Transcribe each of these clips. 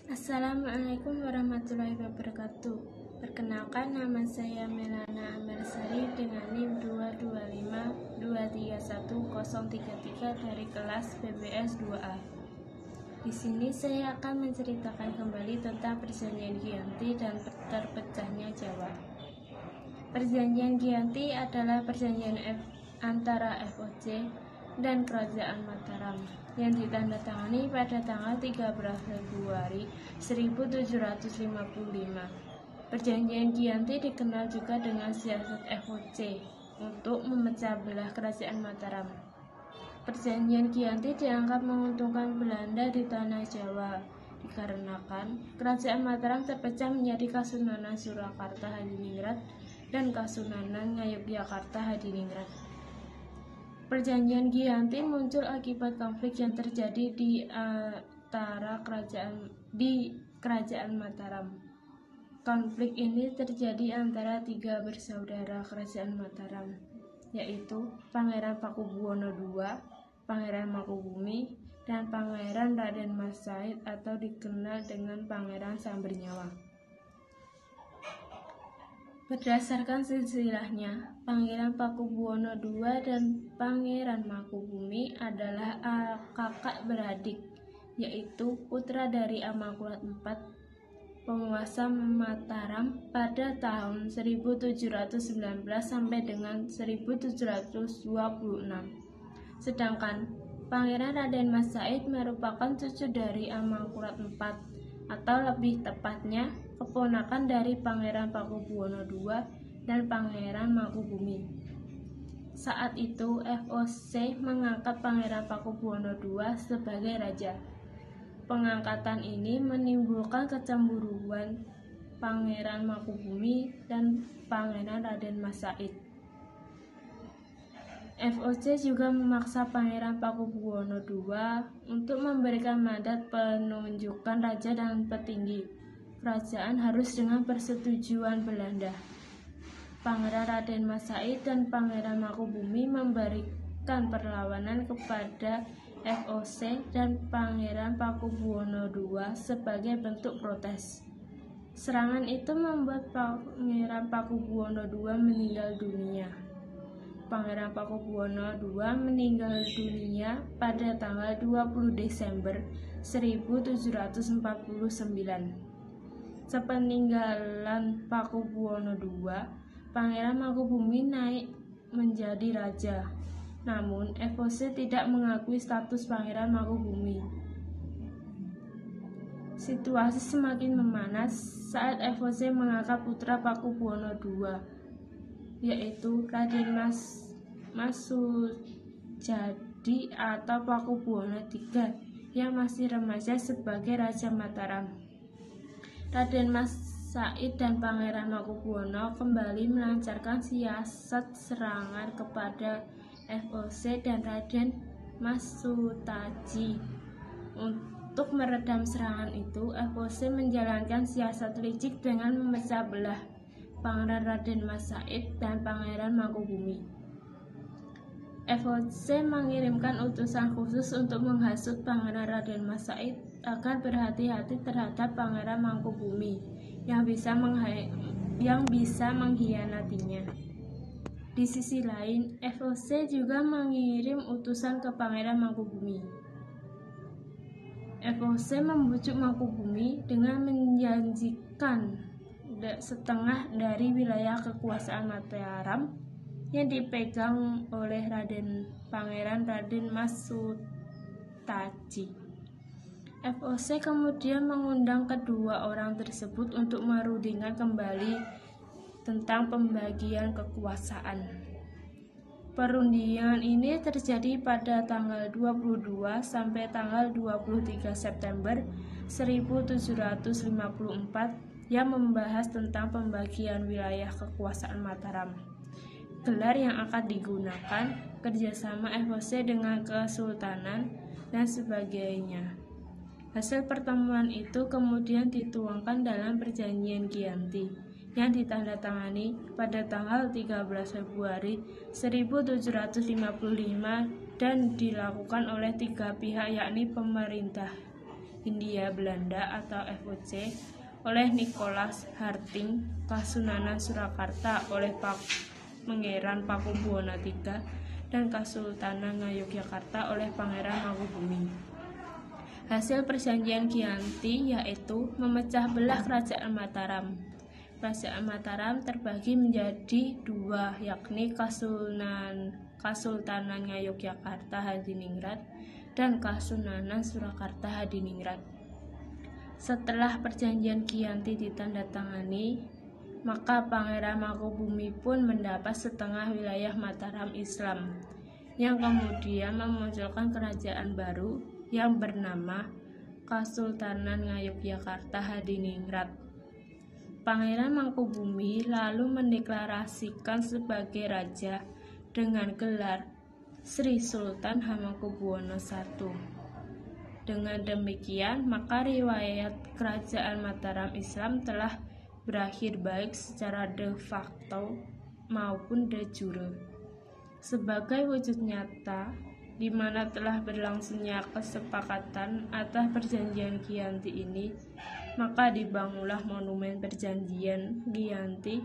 Assalamualaikum warahmatullahi wabarakatuh. Perkenalkan, nama saya Melana Amersari dengan NIM 225231033 dari kelas PBS 2A. Di sini saya akan menceritakan kembali tentang Perjanjian Giyanti dan terpecahnya Jawa. Perjanjian Giyanti adalah perjanjian antara FOC dan Kerajaan Mataram yang ditandatangani pada tanggal 13 Februari 1755. Perjanjian Giyanti dikenal juga dengan siasat FOC untuk memecah belah Kerajaan Mataram. Perjanjian Giyanti dianggap menguntungkan Belanda di tanah Jawa dikarenakan Kerajaan Mataram terpecah menjadi Kasunanan Surakarta Hadiningrat dan Kasunanan Ngayogyakarta Hadiningrat. Perjanjian Giyanti muncul akibat konflik yang terjadi di Kerajaan Mataram. Konflik ini terjadi antara tiga bersaudara Kerajaan Mataram, yaitu Pangeran Pakubuwono II, Pangeran Mangkubumi, dan Pangeran Raden Mas Said atau dikenal dengan Pangeran Sambernyawa. Berdasarkan silsilahnya, Pangeran Pakubuwono II dan Pangeran Mangkubumi adalah kakak beradik, yaitu putra dari Amangkurat IV, penguasa Mataram pada tahun 1719 sampai dengan 1726. Sedangkan Pangeran Raden Mas Said merupakan cucu dari Amangkurat IV, atau lebih tepatnya keponakan dari Pangeran Pakubuwono II dan Pangeran Mangkubumi. Saat itu FOC mengangkat Pangeran Pakubuwono II sebagai raja. Pengangkatan ini menimbulkan kecemburuan Pangeran Mangkubumi dan Pangeran Raden Mas Said. FOC juga memaksa Pangeran Pakubuwono II untuk memberikan mandat penunjukan raja dan petinggi kerajaan harus dengan persetujuan Belanda. Pangeran Raden Mas Said dan Pangeran Mangkubumi memberikan perlawanan kepada FOC dan Pangeran Pakubuwono II sebagai bentuk protes. Serangan itu membuat Pangeran Pakubuwono II meninggal dunia. Pangeran Pakubuwono II meninggal dunia pada tanggal 20 Desember 1749. Sepeninggalan Pakubuwono II, Pangeran Mangkubumi naik menjadi raja. Namun, FOC tidak mengakui status Pangeran Mangkubumi. Situasi semakin memanas saat FOC mengangkat putra Pakubuwono II, yaitu Raden Mas Sujadi atau Pakubuwono III yang masih remaja sebagai Raja Mataram. Raden Mas Said dan Pangeran Mangkubumi kembali melancarkan siasat serangan kepada FOC dan Raden Mas Sutaji. Untuk meredam serangan itu, FOC menjalankan siasat licik dengan memecah belah Pangeran Raden Mas Said dan Pangeran Mangkubumi. FOC mengirimkan utusan khusus untuk menghasut Pangeran Raden Mas Said agar berhati-hati terhadap Pangeran Mangkubumi yang bisa mengkhianatinya. Di sisi lain, FOC juga mengirim utusan ke Pangeran Mangkubumi. FOC membujuk Mangkubumi dengan menjanjikan setengah dari wilayah kekuasaan Mataram yang dipegang oleh Pangeran Raden Mas Sutaji. FOC kemudian mengundang kedua orang tersebut untuk merundingkan kembali tentang pembagian kekuasaan. Perundingan ini terjadi pada tanggal 22 sampai tanggal 23 September 1754 yang membahas tentang pembagian wilayah kekuasaan Mataram. Gelar yang akan digunakan, kerjasama FOC dengan Kesultanan, dan sebagainya. Hasil pertemuan itu kemudian dituangkan dalam Perjanjian Giyanti yang ditandatangani pada tanggal 13 Februari 1755 dan dilakukan oleh tiga pihak, yakni pemerintah Hindia Belanda atau FOC oleh Nicholas Harting, Kasunanan Surakarta oleh Pangeran Pakubuwono III, dan Kasultanan Ngayogyakarta oleh Pangeran Mangkubumi. Hasil perjanjian Giyanti yaitu memecah belah Kerajaan Mataram. Kerajaan Mataram terbagi menjadi dua, yakni Kasultanan Ngayogyakarta Hadiningrat dan Kasunanan Surakarta Hadiningrat. Setelah perjanjian Giyanti ditandatangani, maka Pangeran Mangkubumi pun mendapat setengah wilayah Mataram Islam, yang kemudian memunculkan kerajaan baru yang bernama Kasultanan Ngayogyakarta Hadiningrat. Pangeran Mangkubumi lalu mendeklarasikan sebagai raja dengan gelar Sri Sultan Hamengkubuwono I. Dengan demikian, maka riwayat kerajaan Mataram Islam telah berakhir baik secara de facto maupun de jure. Sebagai wujud nyata, di mana telah berlangsungnya kesepakatan atas perjanjian Giyanti ini, maka dibangunlah monumen perjanjian Giyanti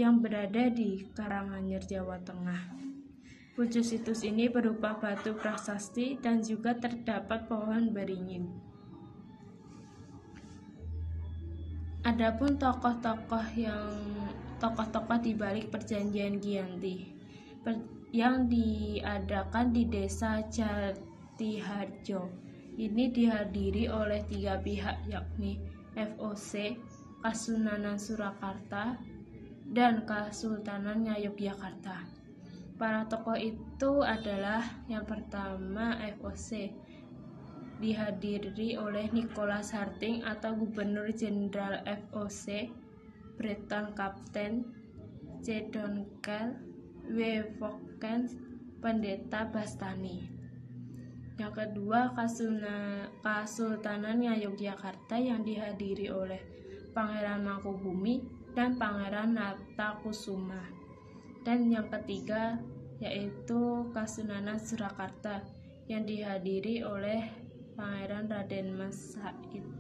yang berada di Karanganyar, Jawa Tengah. Wujud situs ini berupa batu prasasti dan juga terdapat pohon beringin. Adapun tokoh-tokoh di balik perjanjian Giyanti yang diadakan di Desa Jatiharjo ini dihadiri oleh tiga pihak, yakni FOC, Kasunanan Surakarta, dan Kasultanan Ngayogyakarta. Para tokoh itu adalah yang pertama FOC, dihadiri oleh Nicholas Harting atau Gubernur Jenderal FOC, Breton Kapten C. Donkel, W. Vokens, Pendeta Bastani. Yang kedua Kasultanan Ngayogyakarta yang dihadiri oleh Pangeran Mangkubumi dan Pangeran Natakusuma. Dan yang ketiga yaitu Kasunanan Surakarta yang dihadiri oleh Pangeran Raden Mas Said.